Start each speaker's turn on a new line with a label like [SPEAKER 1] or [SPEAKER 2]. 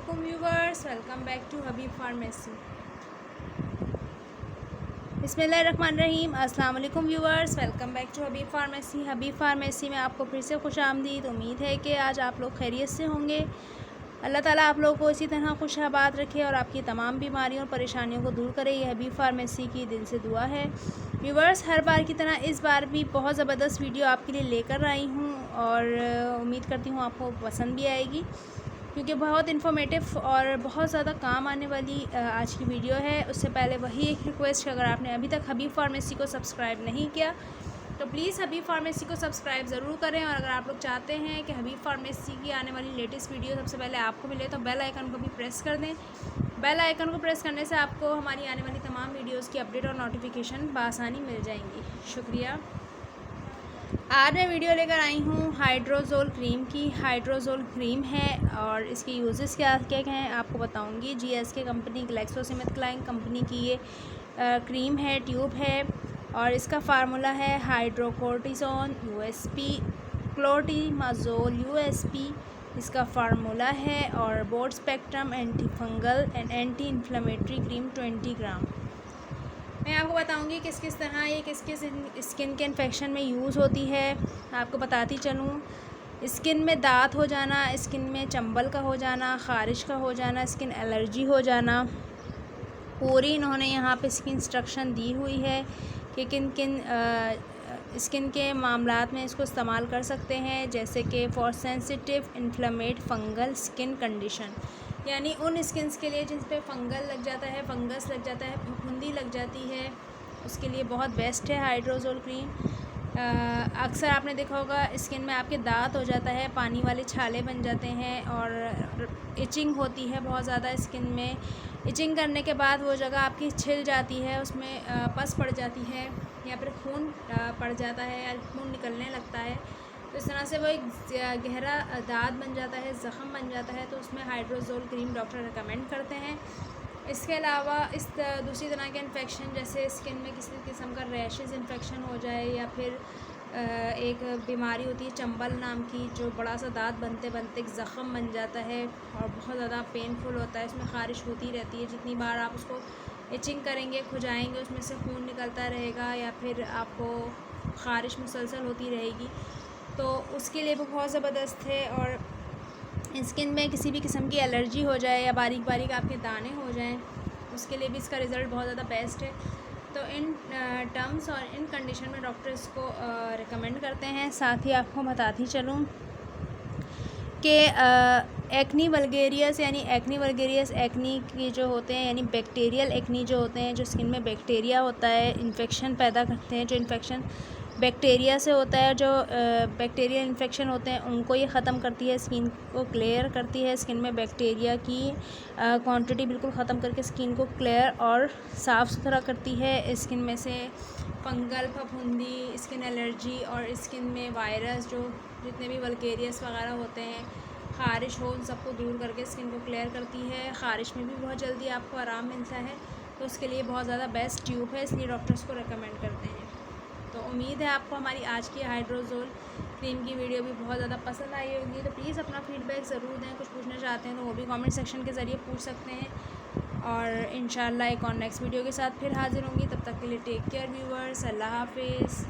[SPEAKER 1] अस्सलामुअलैकुम viewers, welcome back to Habib pharmacy. बिस्मिल्लाहिर्रहमानिर्रहीम। अस्सलाम वालेकुम viewers, welcome back to Habib pharmacy. Habib pharmacy में आपको फिर से खुश आमदीद। उम्मीद है कि आज आप लोग खैरियत से होंगे। अल्लाह ताला आप लोगों को इसी तरह खुशहाबाद रखे और आपकी तमाम बीमारियों और परेशानियों को दूर करे। ये हबीब फार्मेसी की दिल से दुआ है। व्यूवर्स, हर बार की तरह इस बार भी बहुत ज़बरदस्त वीडियो आपके लिए लेकर आई हूँ और उम्मीद करती हूँ आपको पसंद भी आएगी, क्योंकि बहुत इन्फॉर्मेटिव और बहुत ज़्यादा काम आने वाली आज की वीडियो है। उससे पहले वही एक रिक्वेस्ट, अगर आपने अभी तक हबीब फार्मेसी को सब्सक्राइब नहीं किया तो प्लीज़ हबीब फार्मेसी को सब्सक्राइब ज़रूर करें। और अगर आप लोग चाहते हैं कि हबीब फार्मेसी की आने वाली लेटेस्ट वीडियो सबसे पहले आपको मिले तो बेल आइकन को भी प्रेस कर दें। बेल आइकन को प्रेस करने से आपको हमारी आने वाली तमाम वीडियोज़ की अपडेट और नोटिफिकेशन बआसानी मिल जाएंगी। शुक्रिया। आज मैं वीडियो लेकर आई हूँ हाइड्रोजोल क्रीम की। हाइड्रोजोल क्रीम है और इसके यूजेस क्या क्या हैं आपको बताऊँगी। GSK कंपनी, ग्लैक्सोस्मिथक्लाइन कंपनी की ये क्रीम है, ट्यूब है और इसका फार्मूला है हाइड्रोकोर्टिसोन USP, क्लोटिमाजोल USP इसका फार्मूला है, और broad spectrum anti fungal and anti inflammatory cream 20 gram. मैं आपको बताऊंगी किस किस तरह ये किस किस स्किन के इन्फेक्शन में यूज़ होती है। आपको बताती चलूँ, स्किन में दांत हो जाना, स्किन में चंबल का हो जाना, ख़ारिश का हो जाना, स्किन एलर्जी हो जाना, पूरी इन्होंने यहाँ पे इसकी इंस्ट्रक्शन दी हुई है कि किन किन स्किन के मामलात में इसको इस्तेमाल कर सकते हैं, जैसे कि for sensitive inflamed fungal skin condition, यानी उन स्किन्स के लिए जिस पे फंगल लग जाता है, फंगस लग जाता है, फफूंदी लग जाती है, उसके लिए बहुत बेस्ट है हाइड्रोजोल क्रीम। अक्सर आपने देखा होगा स्किन में आपके दांत हो जाता है, पानी वाले छाले बन जाते हैं और इचिंग होती है बहुत ज़्यादा स्किन में। इचिंग करने के बाद वो जगह आपकी छिल जाती है, उसमें पस पड़ जाती है या फिर खून पड़ जाता है या खून निकलने लगता है, तो इस तरह से वो एक गहरा दाग बन जाता है, ज़ख़म बन जाता है, तो उसमें हाइड्रोजोल क्रीम डॉक्टर रिकमेंड करते हैं। इसके अलावा इस दूसरी तरह के इन्फेक्शन, जैसे स्किन में किसी किस्म का रैशेस इन्फेक्शन हो जाए या फिर एक बीमारी होती है चंबल नाम की, जो बड़ा सा दांत बनते बनते एक ज़ख़म बन जाता है और बहुत ज़्यादा पेनफुल होता है, उसमें ख़ारिश होती रहती है। जितनी बार आप उसको इचिंग करेंगे, खुजाएंगे, उसमें से खून निकलता रहेगा या फिर आपको ख़ारिश मुसलसल होती रहेगी, तो उसके लिए भी बहुत ज़बरदस्त है। और स्किन में किसी भी किस्म की एलर्जी हो जाए या बारीक बारीक आपके दाने हो जाएं, उसके लिए भी इसका रिज़ल्ट बहुत ज़्यादा बेस्ट है। तो इन टर्म्स और इन कंडीशन में डॉक्टर इसको रिकमेंड करते हैं। साथ ही आपको बताती चलूँ कि एक्नी वल्गेरियस एक्नी की जो होते हैं, यानी बैक्टीरियल एक्नी जो होते हैं, जो स्किन में बैक्टीरिया होता है, इन्फेक्शन पैदा करते हैं, जो इन्फेक्शन बैक्टीरिया से होता है, जो बैक्टीरियल इन्फेक्शन होते हैं, उनको ये ख़त्म करती है, स्किन को क्लियर करती है, स्किन में बैक्टीरिया की क्वांटिटी बिल्कुल ख़त्म करके स्किन को क्लियर और साफ़ सुथरा करती है। स्किन में से फंगल, फफूंदी, स्किन एलर्जी और स्किन में वायरस, जो जितने भी वल्गेरियस वगैरह होते हैं, ख़ारिश हो, उन सबको दूर करके स्किन को क्लियर करती है। ख़ारिश में भी बहुत जल्दी आपको आराम मिलता है, तो उसके लिए बहुत ज़्यादा बेस्ट ट्यूब है, इसलिए डॉक्टर्स को रेकमेंड करते हैं। तो उम्मीद है आपको हमारी आज की हाइड्रोजोल क्रीम की वीडियो भी बहुत ज़्यादा पसंद आई होगी। तो प्लीज़ अपना फ़ीडबैक ज़रूर दें। कुछ पूछना चाहते हैं तो वो भी कमेंट सेक्शन के ज़रिए पूछ सकते हैं। और इंशाल्लाह एक और नेक्स्ट वीडियो के साथ फिर हाज़िर होंगी। तब तक के लिए टेक केयर व्यूवर्स, अल्लाह हाफिज़।